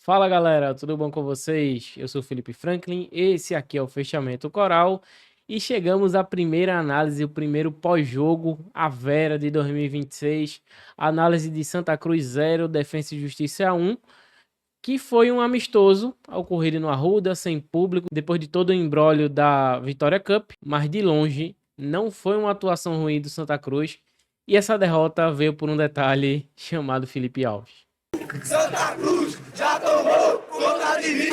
Fala galera, tudo bom com vocês? Eu sou o Felipe Franklin, esse aqui é o Fechamento Coral e chegamos à primeira análise, o primeiro pós-jogo, a Vera de 2026, análise de Santa Cruz 0, Defensa e Justiça 1, que foi um amistoso ocorrido no Arruda, sem público, depois de todo o imbróglio da Vitória Cup, mas de longe não foi uma atuação ruim do Santa Cruz e essa derrota veio por um detalhe chamado Felipe Alves. Santa Cruz já tomou conta de mim.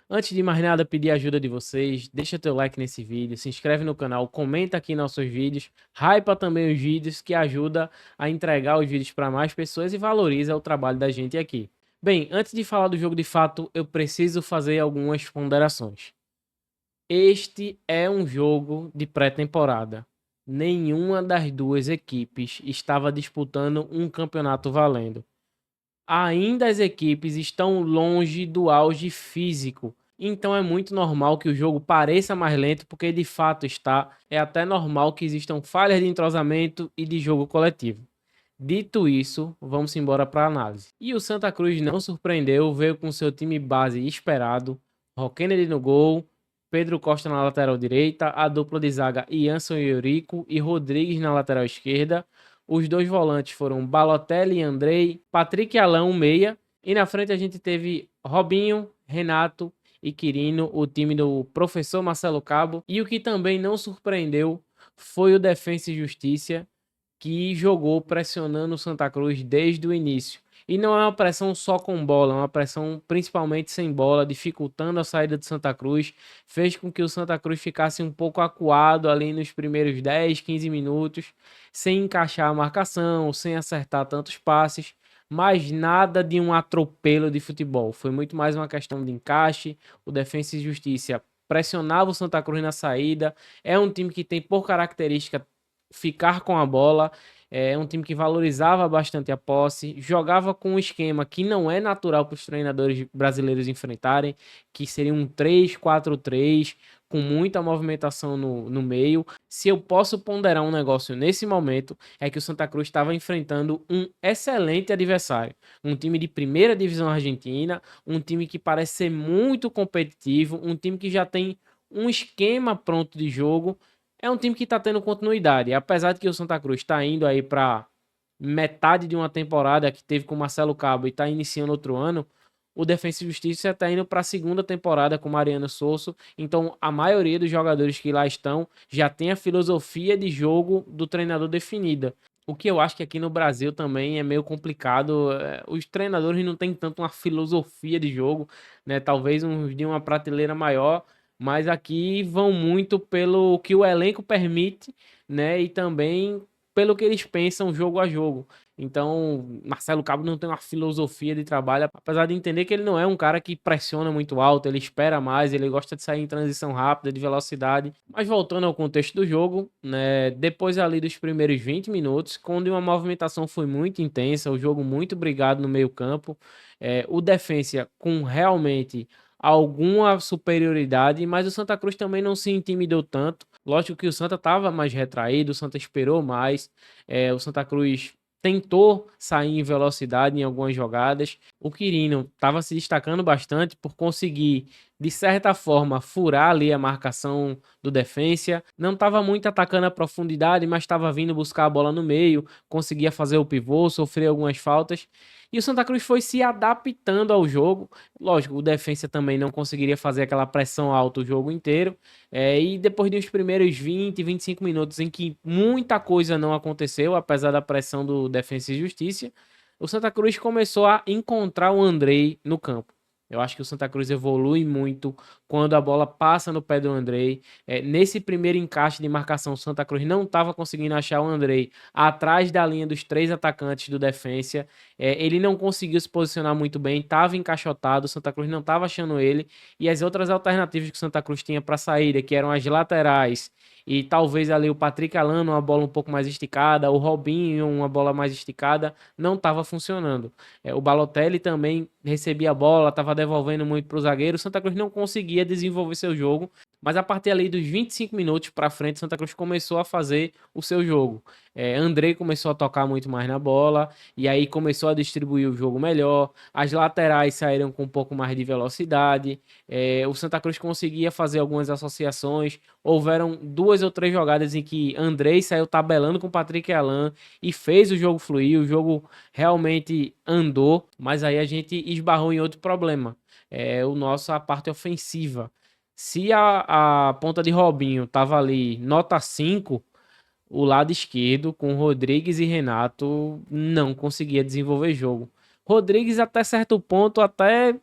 Antes de mais nada, pedir a ajuda de vocês, deixa teu like nesse vídeo, se inscreve no canal, comenta aqui nossos vídeos, hypa também os vídeos que ajuda a entregar os vídeos para mais pessoas e valoriza o trabalho da gente aqui. Bem, antes de falar do jogo de fato, eu preciso fazer algumas ponderações. Este é um jogo de pré-temporada. Nenhuma das duas equipes estava disputando um campeonato valendo. Ainda as equipes estão longe do auge físico. Então é muito normal que o jogo pareça mais lento, porque de fato está. É até normal que existam falhas de entrosamento e de jogo coletivo. Dito isso, vamos embora para a análise. E o Santa Cruz não surpreendeu, veio com seu time base esperado. Roquenedy no gol, Pedro Costa na lateral direita, a dupla de zaga Ianson e Eurico e Rodrigues na lateral esquerda. Os dois volantes foram Balotelli e Andrei, Patrick e Alão, meia. E na frente a gente teve Robinho, Renato e Quirino, o time do professor Marcelo Cabo. E o que também não surpreendeu foi o Defensa e Justiça, que jogou pressionando o Santa Cruz desde o início. E não é uma pressão só com bola, é uma pressão principalmente sem bola, dificultando a saída do Santa Cruz. Fez com que o Santa Cruz ficasse um pouco acuado ali nos primeiros 10, 15 minutos, sem encaixar a marcação, sem acertar tantos passes, mas nada de um atropelo de futebol. Foi muito mais uma questão de encaixe. O Defensa e Justiça pressionava o Santa Cruz na saída. É um time que tem por característica ficar com a bola. É um time que valorizava bastante a posse, jogava com um esquema que não é natural para os treinadores brasileiros enfrentarem, que seria um 3-4-3, com muita movimentação no meio. Se eu posso ponderar um negócio nesse momento, é que o Santa Cruz estava enfrentando um excelente adversário. Um time de primeira divisão argentina, um time que parece ser muito competitivo, um time que já tem um esquema pronto de jogo. É um time que está tendo continuidade. Apesar de que o Santa Cruz está indo aí para metade de uma temporada que teve com o Marcelo Cabo e está iniciando outro ano, o Defensa e Justiça está indo para a segunda temporada com o Mariano Sosso. Então, a maioria dos jogadores que lá estão já tem a filosofia de jogo do treinador definida. O que eu acho que aqui no Brasil também é meio complicado. Os treinadores não têm tanto uma filosofia de jogo, né? Talvez uns de uma prateleira maior, mas aqui vão muito pelo que o elenco permite, né? E também pelo que eles pensam jogo a jogo. Então, Marcelo Cabo não tem uma filosofia de trabalho, apesar de entender que ele não é um cara que pressiona muito alto, ele espera mais, ele gosta de sair em transição rápida, de velocidade. Mas voltando ao contexto do jogo, né, depois ali dos primeiros 20 minutos, quando uma movimentação foi muito intensa, o jogo muito brigado no meio-campo, o Defensa com realmente alguma superioridade, mas o Santa Cruz também não se intimidou tanto. Lógico que o Santa estava mais retraído, o Santa esperou mais, o Santa Cruz tentou sair em velocidade em algumas jogadas. O Quirino estava se destacando bastante por conseguir, de certa forma, furar ali a marcação do Defensa. Não estava muito atacando a profundidade, mas estava vindo buscar a bola no meio, conseguia fazer o pivô, sofrer algumas faltas. E o Santa Cruz foi se adaptando ao jogo. Lógico, o Defensa também não conseguiria fazer aquela pressão alta o jogo inteiro. E depois dos primeiros 20, 25 minutos em que muita coisa não aconteceu, apesar da pressão do Defensa e Justiça, o Santa Cruz começou a encontrar o Andrei no campo. Eu acho que o Santa Cruz evolui muito quando a bola passa no pé do Andrei. Nesse primeiro encaixe de marcação, o Santa Cruz não estava conseguindo achar o Andrei atrás da linha dos três atacantes do Defensa. Ele não conseguiu se posicionar muito bem, estava encaixotado, o Santa Cruz não estava achando ele. E as outras alternativas que o Santa Cruz tinha para saída, que eram as laterais, e talvez ali o Patrick Alano, uma bola um pouco mais esticada, o Robinho, uma bola mais esticada, não estava funcionando. O Balotelli também recebia a bola, estava devolvendo muito para o zagueiro. O Santa Cruz não conseguia desenvolver seu jogo. Mas a partir ali dos 25 minutos para frente, Santa Cruz começou a fazer o seu jogo. Andrei começou a tocar muito mais na bola, e aí começou a distribuir o jogo melhor. As laterais saíram com um pouco mais de velocidade. O Santa Cruz conseguia fazer algumas associações. Houveram 2 ou 3 jogadas em que Andrei saiu tabelando com o Patrick Alan e fez o jogo fluir. O jogo realmente andou, mas aí a gente esbarrou em outro problema. A parte ofensiva. Se a ponta de Robinho tava ali nota 5, o lado esquerdo, com Rodrigues e Renato, não conseguia desenvolver jogo. Rodrigues, até certo ponto, até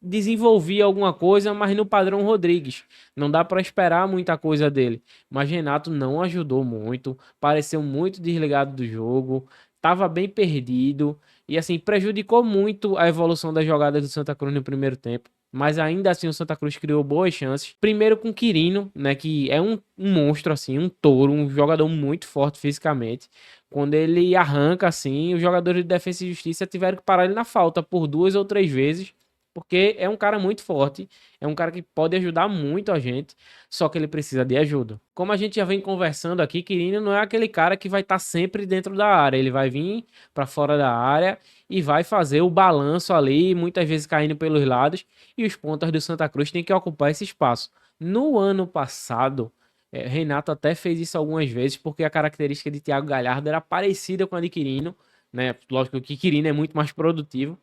desenvolvia alguma coisa, mas no padrão Rodrigues. Não dá para esperar muita coisa dele. Mas Renato não ajudou muito, pareceu muito desligado do jogo, estava bem perdido e assim prejudicou muito a evolução das jogadas do Santa Cruz no primeiro tempo. Mas ainda assim o Santa Cruz criou boas chances. Primeiro com Quirino, né, que é um monstro assim, um touro, um jogador muito forte fisicamente. Quando ele arranca assim, os jogadores de Defesa e Justiça tiveram que parar ele na falta por 2 ou 3 vezes, porque é um cara muito forte, é um cara que pode ajudar muito a gente, só que ele precisa de ajuda. Como a gente já vem conversando aqui, Quirino não é aquele cara que vai estar sempre dentro da área, ele vai vir para fora da área e vai fazer o balanço ali, muitas vezes caindo pelos lados, e os pontas do Santa Cruz têm que ocupar esse espaço. No ano passado, Renato até fez isso algumas vezes, porque a característica de Thiago Galhardo era parecida com a de Quirino, né? Lógico que Quirino é muito mais produtivo,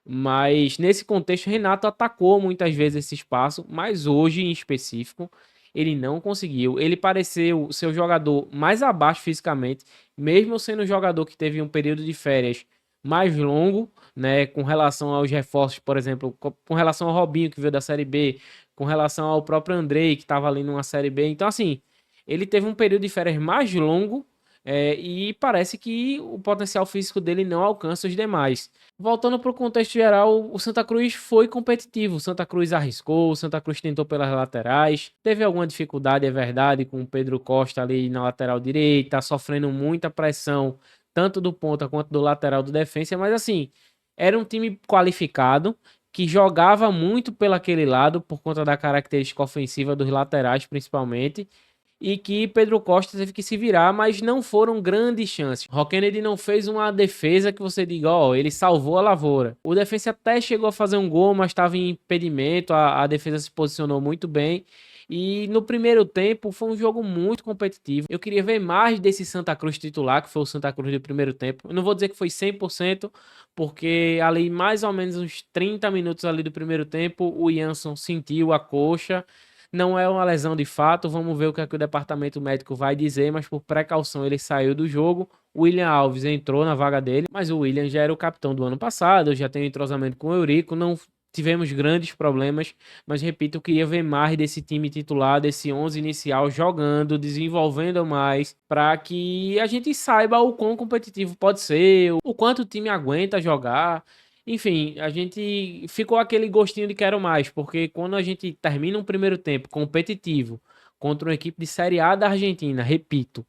mas nesse contexto, Renato atacou muitas vezes esse espaço, mas hoje em específico, ele não conseguiu. Ele pareceu ser o jogador mais abaixo fisicamente, mesmo sendo um jogador que teve um período de férias mais longo, né, com relação aos reforços, por exemplo, com relação ao Robinho que veio da Série B, com relação ao próprio Andrei que estava ali numa Série B. Então, assim, ele teve um período de férias mais longo, e parece que o potencial físico dele não alcança os demais. Voltando para o contexto geral, o Santa Cruz foi competitivo. O Santa Cruz arriscou, o Santa Cruz tentou pelas laterais. Teve alguma dificuldade, é verdade, com o Pedro Costa ali na lateral direita, sofrendo muita pressão, tanto do ponta quanto do lateral do defensa. Mas assim, era um time qualificado, que jogava muito pelaquele lado, por conta da característica ofensiva dos laterais, principalmente, e que Pedro Costa teve que se virar, mas não foram grandes chances. Rock Kennedy não fez uma defesa que você diga, ó, ele salvou a lavoura. O defensa até chegou a fazer um gol, mas estava em impedimento, a defesa se posicionou muito bem. E no primeiro tempo foi um jogo muito competitivo. Eu queria ver mais desse Santa Cruz titular, que foi o Santa Cruz do primeiro tempo. Eu não vou dizer que foi 100%, porque ali mais ou menos uns 30 minutos ali do primeiro tempo, o Jansson sentiu a coxa. Não é uma lesão de fato, vamos ver o que é que o departamento médico vai dizer, mas por precaução ele saiu do jogo. O William Alves entrou na vaga dele, mas o William já era o capitão do ano passado, já tem entrosamento com o Eurico, não tivemos grandes problemas, mas repito, eu queria ver mais desse time titular, desse 11 inicial jogando, desenvolvendo mais, para que a gente saiba o quão competitivo pode ser, o quanto o time aguenta jogar. Enfim, a gente ficou aquele gostinho de quero mais, porque quando a gente termina um primeiro tempo competitivo contra uma equipe de Série A da Argentina, repito,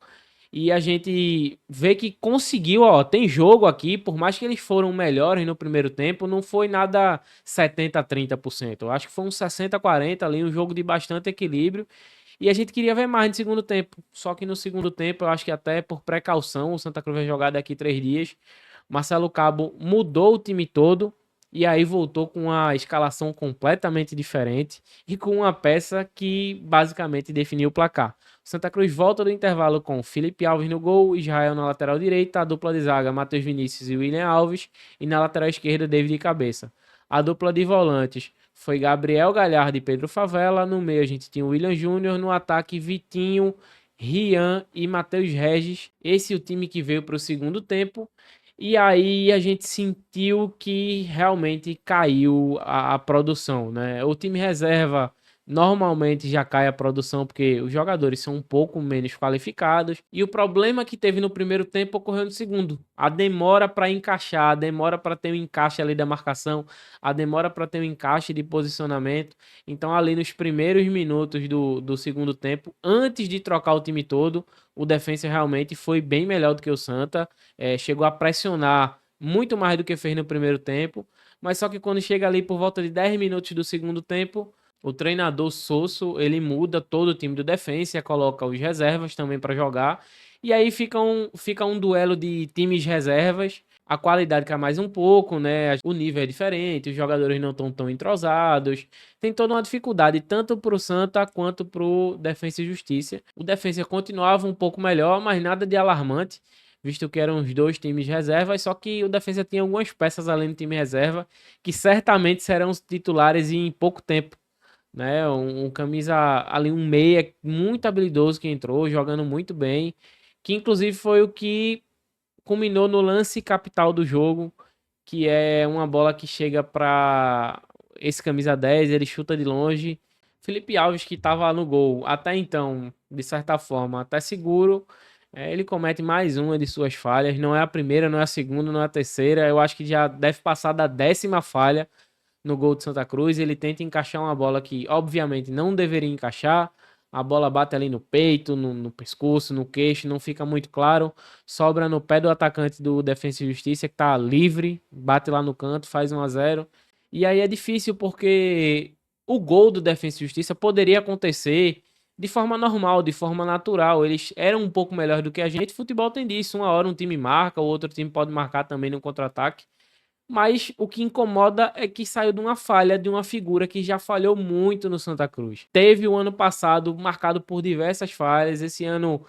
e a gente vê que conseguiu, ó, tem jogo aqui, por mais que eles foram melhores no primeiro tempo, não foi nada 70-30%. Eu acho que foi um 60-40 ali, um jogo de bastante equilíbrio. E a gente queria ver mais no segundo tempo. Só que no segundo tempo, eu acho que até por precaução, o Santa Cruz vai jogar daqui 3 dias. Marcelo Cabo mudou o time todo e aí voltou com uma escalação completamente diferente e com uma peça que basicamente definiu o placar. Santa Cruz volta do intervalo com Felipe Alves no gol, Israel na lateral direita, a dupla de zaga Matheus Vinícius e William Alves, e na lateral esquerda David de cabeça. A dupla de volantes foi Gabriel Galhardo e Pedro Favela, no meio a gente tinha o William Júnior, no ataque Vitinho, Rian e Matheus Regis. Esse é o time que veio para o segundo tempo. E aí a gente sentiu que realmente caiu a produção, né? O time reserva normalmente já cai a produção porque os jogadores são um pouco menos qualificados. E o problema que teve no primeiro tempo ocorreu no segundo. A demora para encaixar, a demora para ter um encaixe ali da marcação, a demora para ter um encaixe de posicionamento. Então, ali nos primeiros minutos do segundo tempo, antes de trocar o time todo, o defensa realmente foi bem melhor do que o Santa. Chegou a pressionar muito mais do que fez no primeiro tempo, mas só que quando chega ali por volta de 10 minutos do segundo tempo, O treinador Sosso, ele muda todo o time do Defensa, coloca os reservas também para jogar. E aí fica um duelo de times reservas. A qualidade cai mais um pouco, né? O nível é diferente, os jogadores não estão tão entrosados. Tem toda uma dificuldade, tanto pro Santa quanto pro Defensa e Justiça. O Defensa continuava um pouco melhor, mas nada de alarmante, visto que eram os dois times reservas. Só que o Defensa tinha algumas peças além do time reserva, que certamente serão os titulares em pouco tempo, né? Um camisa ali, um meia muito habilidoso que entrou, jogando muito bem, que inclusive foi o que culminou no lance capital do jogo, que é uma bola que chega para esse camisa 10, ele chuta de longe. Felipe Alves, que estava no gol até então, de certa forma, até seguro, ele comete mais uma de suas falhas. Não é a primeira, não é a segunda, não é a terceira. Eu acho que já deve passar da 10ª falha no gol de Santa Cruz. Ele tenta encaixar uma bola que, obviamente, não deveria encaixar. A bola bate ali no peito, no pescoço, no queixo, não fica muito claro. Sobra no pé do atacante do Defensa e Justiça, que tá livre, bate lá no canto, faz 1-0. E aí é difícil porque o gol do Defensa e Justiça poderia acontecer de forma normal, de forma natural. Eles eram um pouco melhor do que a gente. Futebol tem disso. Uma hora um time marca, o outro time pode marcar também no contra-ataque. Mas o que incomoda é que saiu de uma falha de uma figura que já falhou muito no Santa Cruz. Teve o ano passado marcado por diversas falhas. Esse ano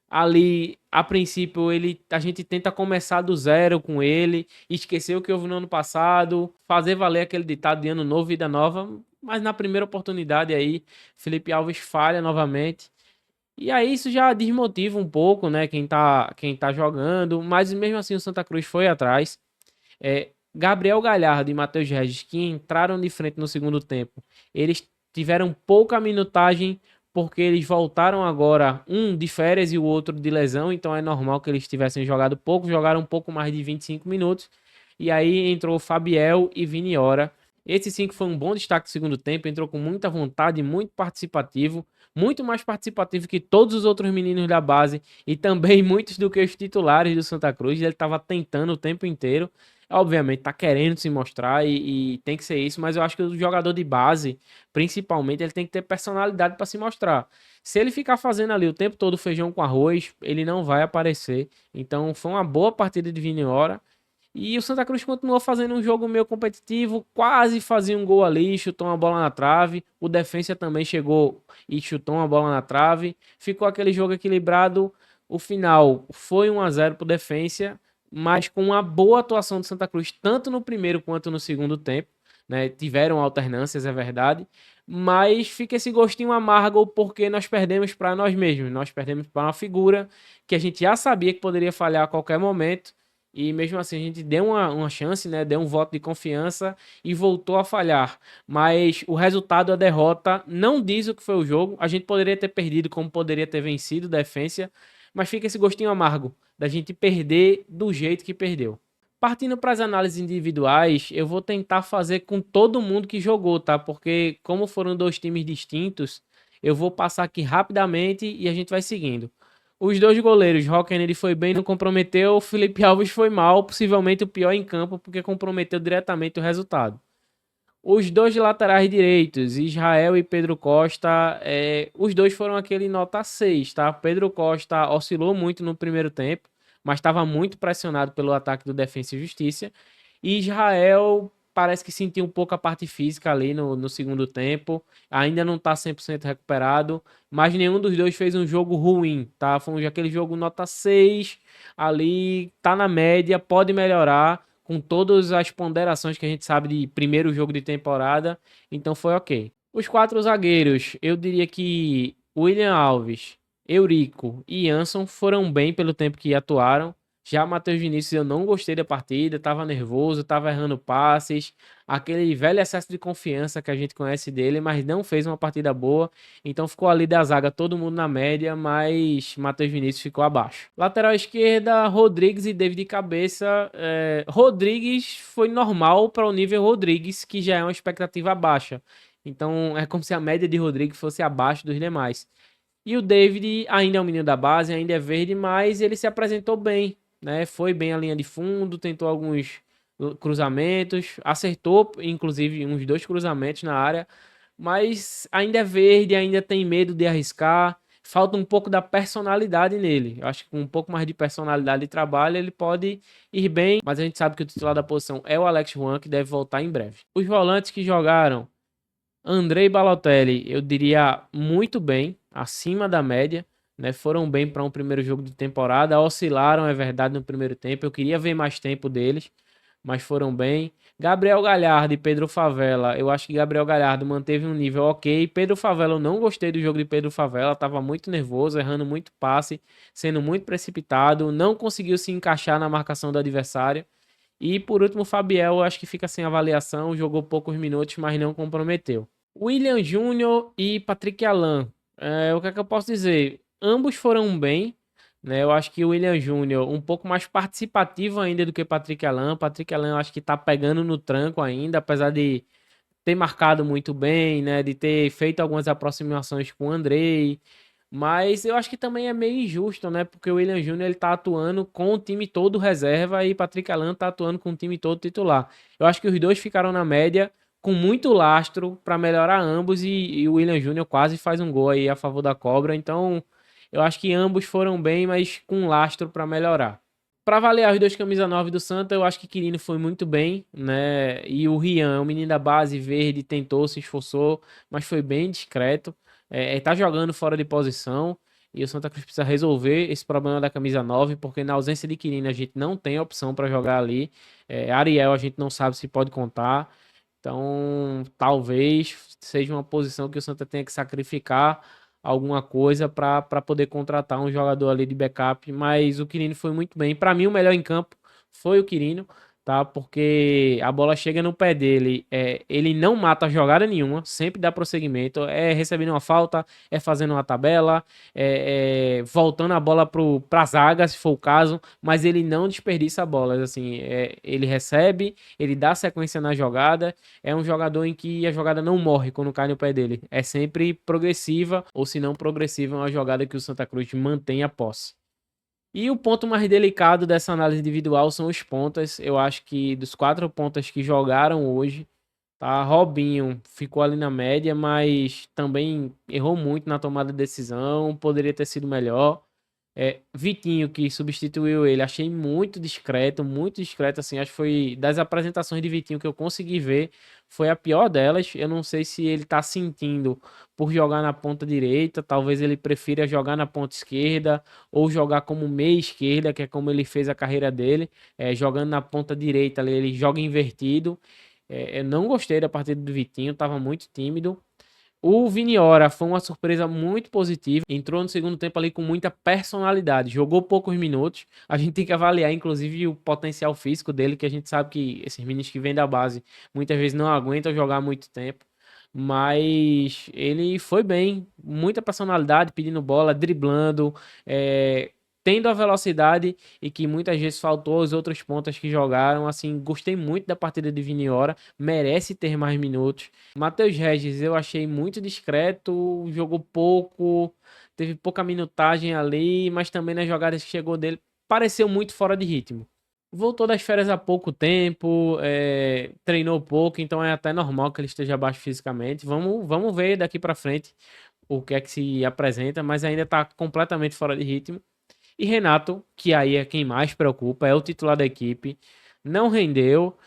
ali, a princípio, a gente tenta começar do zero com ele, esquecer o que houve no ano passado, fazer valer aquele ditado de ano novo, vida nova. Mas na primeira oportunidade aí, Felipe Alves falha novamente. E aí isso já desmotiva um pouco, né, quem tá jogando. Mas mesmo assim o Santa Cruz foi atrás. Gabriel Galhardo e Matheus Regis, que entraram de frente no segundo tempo, eles tiveram pouca minutagem porque eles voltaram agora, um de férias e o outro de lesão, então é normal que eles tivessem jogado pouco, jogaram um pouco mais de 25 minutos. E aí entrou Fabiel e Viniora. Esse sim que foi um bom destaque do segundo tempo, entrou com muita vontade, muito participativo, muito mais participativo que todos os outros meninos da base e também muitos do que os titulares do Santa Cruz. Ele estava tentando o tempo inteiro. Obviamente, tá querendo se mostrar e tem que ser isso, mas eu acho que o jogador de base, principalmente, ele tem que ter personalidade para se mostrar. Se ele ficar fazendo ali o tempo todo feijão com arroz, ele não vai aparecer. Então, foi uma boa partida de Viniora. E o Santa Cruz continuou fazendo um jogo meio competitivo, quase fazia um gol ali, chutou uma bola na trave. O Defensa também chegou e chutou uma bola na trave. Ficou aquele jogo equilibrado. O final foi 1-0 pro Defensa, mas com uma boa atuação do Santa Cruz, tanto no primeiro quanto no segundo tempo, né? Tiveram alternâncias, é verdade, mas fica esse gostinho amargo porque nós perdemos para nós mesmos, nós perdemos para uma figura que a gente já sabia que poderia falhar a qualquer momento. E mesmo assim a gente deu uma chance, né? Deu um voto de confiança e voltou a falhar. Mas o resultado, a derrota, não diz o que foi o jogo. A gente poderia ter perdido como poderia ter vencido o Defensa, mas fica esse gostinho amargo da gente perder do jeito que perdeu. Partindo para as análises individuais, eu vou tentar fazer com todo mundo que jogou, tá? Porque como foram dois times distintos, eu vou passar aqui rapidamente e a gente vai seguindo. Os dois goleiros, Rock Kennedy foi bem, não comprometeu, o Felipe Alves foi mal, possivelmente o pior em campo, porque comprometeu diretamente o resultado. Os dois laterais direitos, Israel e Pedro Costa, os dois foram aquele nota 6, tá? Pedro Costa oscilou muito no primeiro tempo, mas estava muito pressionado pelo ataque do Defensa e Justiça. E Israel parece que sentiu um pouco a parte física ali no segundo tempo, ainda não está 100% recuperado, mas nenhum dos dois fez um jogo ruim, tá? Foi aquele jogo nota 6, ali tá na média, pode melhorar com todas as ponderações que a gente sabe de primeiro jogo de temporada, então foi ok. Os quatro zagueiros, eu diria que William Alves, Eurico e Anson foram bem pelo tempo que atuaram. Já Matheus Vinícius eu não gostei da partida, tava nervoso, tava errando passes, aquele velho excesso de confiança que a gente conhece dele, mas não fez uma partida boa, então ficou ali da zaga todo mundo na média, mas Matheus Vinícius ficou abaixo. Lateral esquerda, Rodrigues e David de cabeça. Rodrigues foi normal para o nível Rodrigues, que já é uma expectativa baixa, então é como se a média de Rodrigues fosse abaixo dos demais. E o David ainda é um menino da base, ainda é verde, mas ele se apresentou bem, né? Foi bem a linha de fundo, tentou alguns cruzamentos, acertou inclusive uns dois cruzamentos na área, mas ainda é verde, ainda tem medo de arriscar. Falta um pouco da personalidade nele. Eu acho que com um pouco mais de personalidade de trabalho ele pode ir bem, mas a gente sabe que o titular da posição é o Alex Juan, que deve voltar em breve. Os volantes que jogaram, Andrei e Balotelli, eu diria muito bem, acima da média, né? Foram bem para um primeiro jogo de temporada, oscilaram, é verdade, no primeiro tempo. Eu queria ver mais tempo deles, mas foram bem. Gabriel Galhardo e Pedro Favela, eu acho que Gabriel Galhardo manteve um nível ok. Pedro Favela, eu não gostei do jogo de Pedro Favela, estava muito nervoso, errando muito passe, sendo muito precipitado, não conseguiu se encaixar na marcação do adversário. E por último, o Fabiel, eu acho que fica sem avaliação, jogou poucos minutos, mas não comprometeu. William Júnior e Patrick Alan, o que é que eu posso dizer? Ambos foram bem, né? Eu acho que o William Júnior um pouco mais participativo ainda do que Patrick Alan. Patrick Alan eu acho que tá pegando no tranco ainda, apesar de ter marcado muito bem, né? De ter feito algumas aproximações com o Andrei. Mas eu acho que também é meio injusto, né? Porque o William Júnior ele tá atuando com o time todo reserva e Patrick Alan tá atuando com o time todo titular. Eu acho que os dois ficaram na média com muito lastro para melhorar ambos e o William Júnior quase faz um gol aí a favor da Cobra. Então, eu acho que ambos foram bem, mas com lastro para melhorar. Para avaliar os dois camisa 9 do Santa, eu acho que Quirino foi muito bem, né? E o Rian, o menino da base verde, tentou, se esforçou, mas foi bem discreto. Tá jogando fora de posição e o Santa Cruz precisa resolver esse problema da camisa 9, porque na ausência de Quirino a gente não tem opção para jogar ali. Ariel a gente não sabe se pode contar. Então, talvez seja uma posição que o Santa tenha que sacrificar alguma coisa para poder contratar um jogador ali de backup, mas o Quirino foi muito bem. Para mim, o melhor em campo foi o Quirino, tá? Porque a bola chega no pé dele, ele não mata jogada nenhuma, sempre dá prosseguimento, recebendo uma falta, fazendo uma tabela, voltando a bola para a zaga, se for o caso, mas ele não desperdiça bolas, assim, ele recebe, ele dá sequência na jogada, é um jogador em que a jogada não morre quando cai no pé dele. É sempre progressiva, ou se não progressiva, é uma jogada que o Santa Cruz mantém a posse. E o ponto mais delicado dessa análise individual são os pontas. Eu acho que dos 4 pontas que jogaram hoje, tá? Robinho ficou ali na média, mas também errou muito na tomada de decisão, poderia ter sido melhor. Vitinho, que substituiu ele, achei muito discreto, assim, acho que foi das apresentações de Vitinho que eu consegui ver, foi a pior delas. Eu não sei se ele tá sentindo por jogar na ponta direita, talvez ele prefira jogar na ponta esquerda, ou jogar como meia esquerda, que é como ele fez a carreira dele, jogando na ponta direita, ele joga invertido. Eu não gostei da partida do Vitinho, tava muito tímido. O Viniora foi uma surpresa muito positiva. Entrou no segundo tempo ali com muita personalidade. Jogou poucos minutos. A gente tem que avaliar, inclusive, o potencial físico dele, que a gente sabe que esses meninos que vêm da base muitas vezes não aguentam jogar muito tempo. Mas ele foi bem, muita personalidade, pedindo bola, driblando, tendo a velocidade e que muitas vezes faltou aos outros pontas que jogaram. Assim, gostei muito da partida de Viniora, merece ter mais minutos. Matheus Regis eu achei muito discreto, jogou pouco, teve pouca minutagem ali, mas também nas jogadas que chegou dele, pareceu muito fora de ritmo. Voltou das férias há pouco tempo, treinou pouco, então é até normal que ele esteja abaixo fisicamente. Vamos ver daqui pra frente o que é que se apresenta, mas ainda tá completamente fora de ritmo. E Renato, que aí é quem mais preocupa, é o titular da equipe, não rendeu,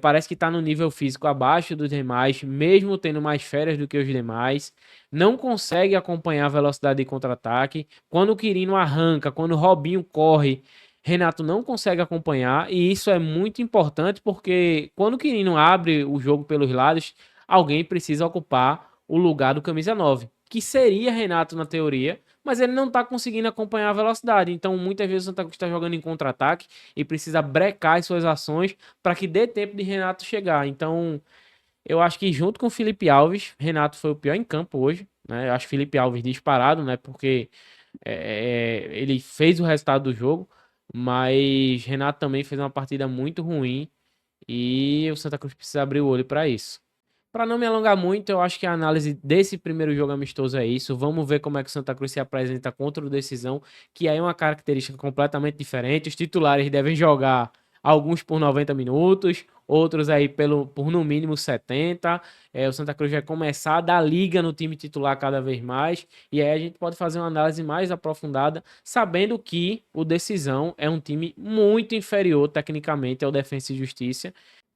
parece que está no nível físico abaixo dos demais, mesmo tendo mais férias do que os demais, não consegue acompanhar a velocidade de contra-ataque. Quando o Quirino arranca, quando o Robinho corre, Renato não consegue acompanhar, e isso é muito importante porque quando o Quirino abre o jogo pelos lados, alguém precisa ocupar o lugar do camisa 9, que seria Renato na teoria, mas ele não tá conseguindo acompanhar a velocidade. Então, muitas vezes o Santa Cruz está jogando em contra-ataque e precisa brecar as suas ações para que dê tempo de Renato chegar. Então, eu acho que junto com o Felipe Alves, Renato foi o pior em campo hoje, né? Eu acho Felipe Alves disparado, né? Porque ele fez o resultado do jogo, mas Renato também fez uma partida muito ruim e o Santa Cruz precisa abrir o olho para isso. Para não me alongar muito, eu acho que a análise desse primeiro jogo amistoso é isso. Vamos ver como é que o Santa Cruz se apresenta contra o Decisão, que aí é uma característica completamente diferente. Os titulares devem jogar alguns por 90 minutos, outros aí por no mínimo 70. O Santa Cruz vai começar a dar liga no time titular cada vez mais, e aí a gente pode fazer uma análise mais aprofundada, sabendo que o Decisão é um time muito inferior tecnicamente ao Defensa e Justiça.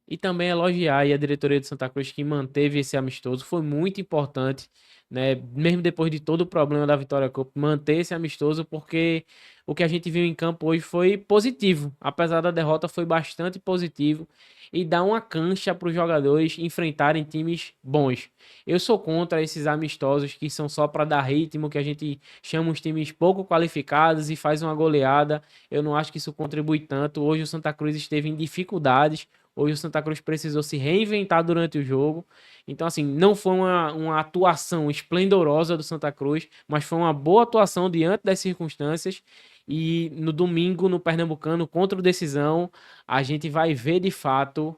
E também elogiar aí a diretoria de Santa Cruz que manteve esse amistoso, foi muito importante, né? Mesmo depois de todo o problema da Vitória Cup, manter esse amistoso, porque o que a gente viu em campo hoje foi positivo, apesar da derrota foi bastante positivo e dá uma cancha para os jogadores enfrentarem times bons. Eu sou contra esses amistosos que são só para dar ritmo, que a gente chama os times pouco qualificados e faz uma goleada. Eu não acho que isso contribui tanto. Hoje o Santa Cruz esteve em dificuldades. Hoje o Santa Cruz precisou se reinventar durante o jogo. Então, assim, não foi uma atuação esplendorosa do Santa Cruz, mas foi uma boa atuação diante das circunstâncias. E no domingo, no Pernambucano, contra o Decisão, a gente vai ver de fato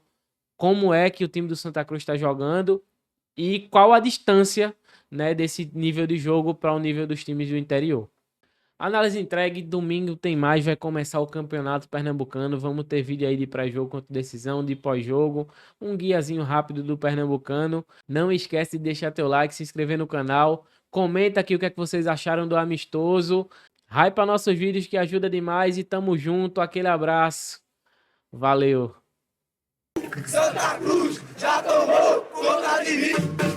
como é que o time do Santa Cruz está jogando e qual a distância, né, desse nível de jogo para o nível dos times do interior. Análise entregue, domingo tem mais, vai começar o Campeonato Pernambucano, vamos ter vídeo aí de pré-jogo contra decisão, de pós-jogo, um guiazinho rápido do Pernambucano. Não esquece de deixar teu like, se inscrever no canal, comenta aqui o que é que vocês acharam do amistoso, hypa nossos vídeos que ajuda demais e tamo junto, aquele abraço, valeu! Santa Cruz já tomou conta de mim.